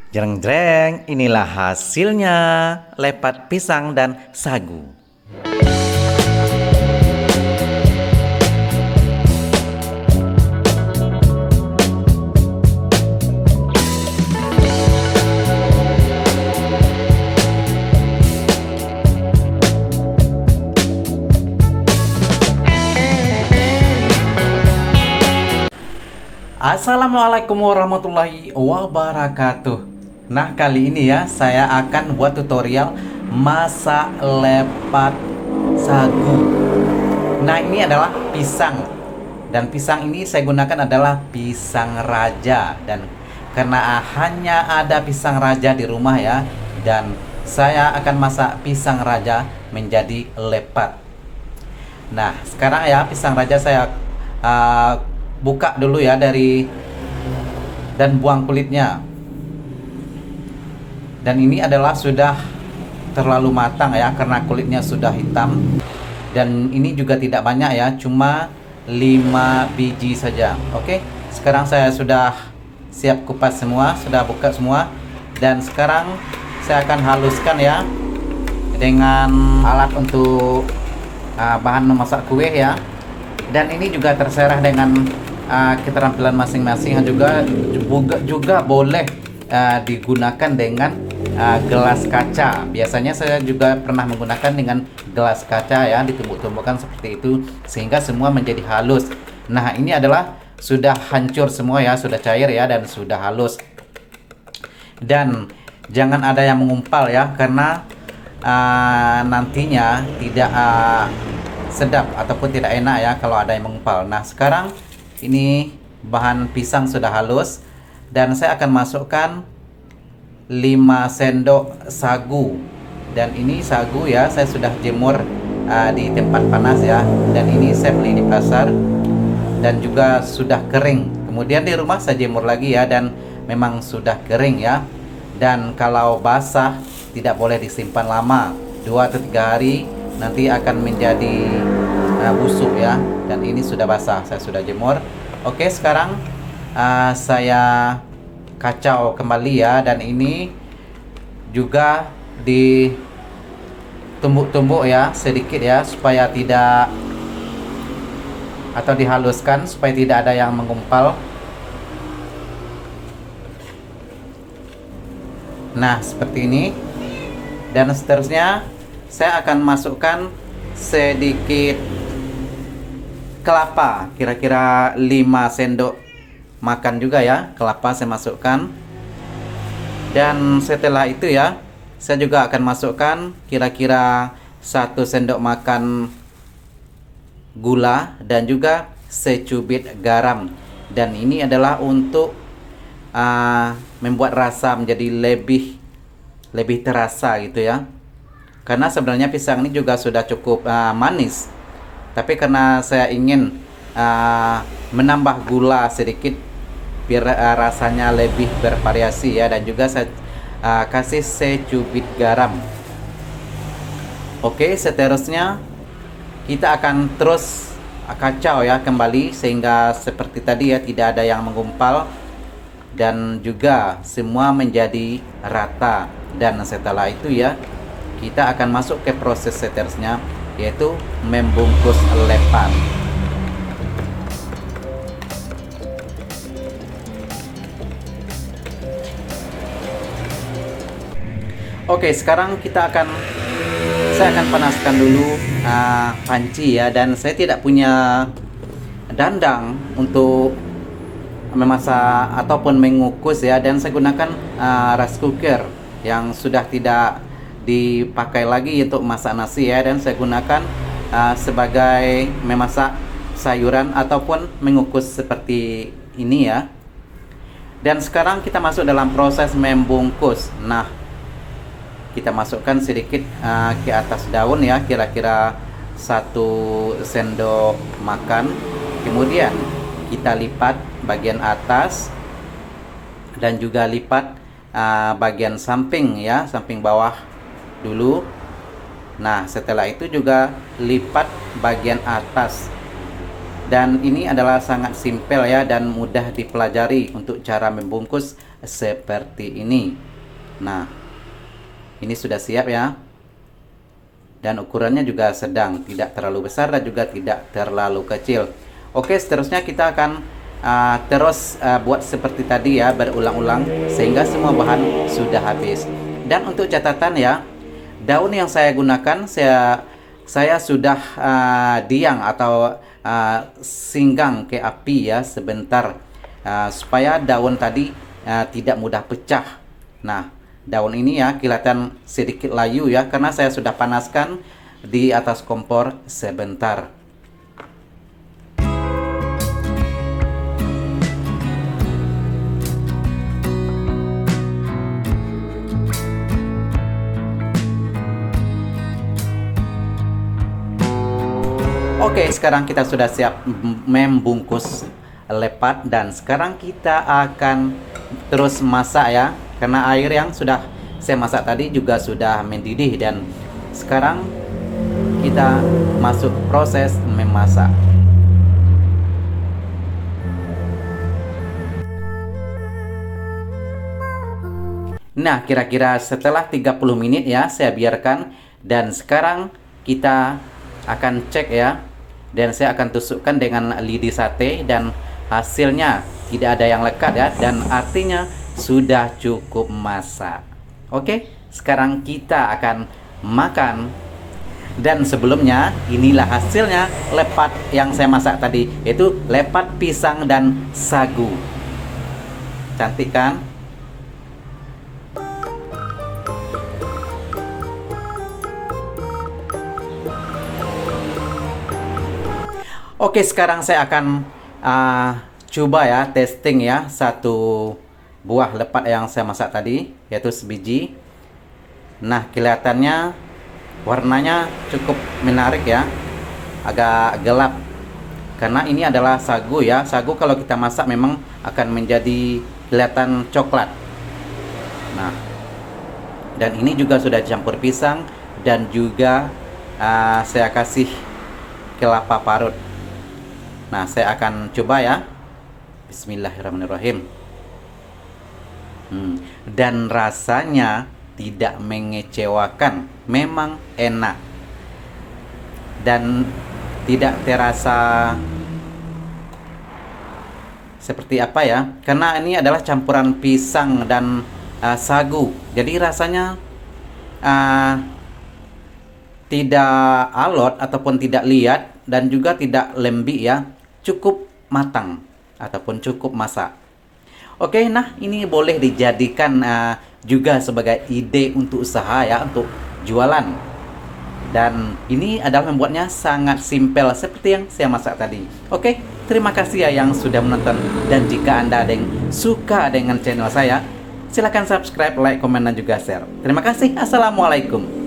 Jreng-jreng, inilah hasilnya lepat pisang dan sagu. Assalamualaikum warahmatullahi wabarakatuh. Nah, kali ini ya saya akan buat tutorial masak lepat sagu. Nah, ini adalah pisang. Dan pisang ini saya gunakan adalah pisang raja. Dan karena hanya ada pisang raja di rumah ya, dan saya akan masak pisang raja menjadi lepat. Nah, sekarang ya pisang raja saya buka dulu ya dan buang kulitnya. Dan ini adalah sudah terlalu matang ya, karena kulitnya sudah hitam. Dan ini juga tidak banyak ya, cuma 5 biji saja. Oke, sekarang saya sudah siap kupas semua, sudah buka semua. Dan sekarang saya akan haluskan ya dengan alat untuk bahan memasak kue ya. Dan ini juga terserah dengan keterampilan masing-masing, juga boleh digunakan dengan gelas kaca. Biasanya saya juga pernah menggunakan dengan gelas kaca ya, ditumbuk-tumbukkan seperti itu sehingga semua menjadi halus. Nah, ini adalah sudah hancur semua ya, sudah cair ya, dan sudah halus. Dan jangan ada yang mengumpal ya, karena nantinya tidak sedap ataupun tidak enak ya kalau ada yang mengumpal. Nah, sekarang ini bahan pisang sudah halus dan saya akan masukkan 5 sendok sagu. Dan ini sagu ya, saya sudah jemur di tempat panas ya, dan ini saya beli di pasar dan juga sudah kering. Kemudian di rumah saya jemur lagi ya, dan memang sudah kering ya. Dan kalau basah tidak boleh disimpan lama, 2 atau 3 hari nanti akan menjadi busuk ya. Dan ini sudah basah, saya sudah jemur. Oke, sekarang saya kacau kembali ya, dan ini juga ditumbuk-tumbuk ya sedikit ya, supaya tidak, atau dihaluskan supaya tidak ada yang mengumpal. Nah, seperti ini. Dan seterusnya saya akan masukkan sedikit kelapa, kira-kira 5 sendok makan juga ya, kelapa saya masukkan. Dan setelah itu ya, saya juga akan masukkan kira-kira 1 sendok makan gula dan juga secubit garam. Dan ini adalah untuk membuat rasa menjadi lebih terasa gitu ya. Karena sebenarnya pisang ini juga sudah cukup manis, tapi karena saya ingin menambah gula sedikit biar rasanya lebih bervariasi ya, dan juga saya kasih secubit garam. Oke, seterusnya kita akan terus kacau ya kembali sehingga seperti tadi ya, tidak ada yang menggumpal dan juga semua menjadi rata. Dan setelah itu ya, kita akan masuk ke proses seterusnya, yaitu membungkus lepat. Oke, sekarang saya akan panaskan dulu panci ya, dan saya tidak punya dandang untuk memasak ataupun mengukus ya, dan saya gunakan rice cooker yang sudah tidak dipakai lagi untuk masak nasi ya, dan saya gunakan sebagai memasak sayuran ataupun mengukus seperti ini ya. Dan sekarang kita masuk dalam proses membungkus. Nah, kita masukkan sedikit ke atas daun ya, kira-kira 1 sendok makan. Kemudian kita lipat bagian atas dan juga lipat bagian samping ya, samping bawah dulu. Nah, setelah itu juga lipat bagian atas. Dan ini adalah sangat simpel ya, dan mudah dipelajari untuk cara membungkus seperti ini. Nah, ini sudah siap ya. Dan ukurannya juga sedang, tidak terlalu besar dan juga tidak terlalu kecil. Oke, seterusnya kita akan terus buat seperti tadi ya, berulang-ulang sehingga semua bahan sudah habis. Dan untuk catatan ya, daun yang saya gunakan saya sudah diang atau singgang ke api ya sebentar, supaya daun tadi tidak mudah pecah. Nah, daun ini ya kelihatan sedikit layu ya, karena saya sudah panaskan di atas kompor sebentar. Oke, sekarang kita sudah siap membungkus lepat, dan sekarang kita akan terus masak ya, karena air yang sudah saya masak tadi juga sudah mendidih, dan sekarang kita masuk proses memasak. Nah, kira-kira setelah 30 menit ya saya biarkan, dan sekarang kita akan cek ya, dan saya akan tusukkan dengan lidi sate, dan hasilnya tidak ada yang lekat ya, dan artinya sudah cukup masak. Oke, sekarang kita akan makan. Dan sebelumnya inilah hasilnya lepat yang saya masak tadi, yaitu lepat pisang dan sagu. Cantik kan? Oke, sekarang saya akan coba ya, testing ya, satu buah lepat yang saya masak tadi, yaitu sebiji. Nah, kelihatannya warnanya cukup menarik ya, agak gelap, karena ini adalah sagu ya. Sagu kalau kita masak memang akan menjadi kelihatan coklat. Nah, dan ini juga sudah campur pisang, dan juga saya kasih kelapa parut. Nah, saya akan coba ya. Bismillahirrahmanirrahim. Dan rasanya tidak mengecewakan, memang enak dan tidak terasa seperti apa ya, karena ini adalah campuran pisang dan sagu, jadi rasanya tidak alot ataupun tidak liat, dan juga tidak lembik ya, cukup matang ataupun cukup masak. Oke, nah ini boleh dijadikan juga sebagai ide untuk usaha ya, untuk jualan. Dan ini adalah membuatnya sangat simpel seperti yang saya masak tadi. Oke, terima kasih ya yang sudah menonton. Dan jika Anda ada yang suka dengan channel saya, silakan subscribe, like, komen, dan juga share. Terima kasih. Assalamualaikum.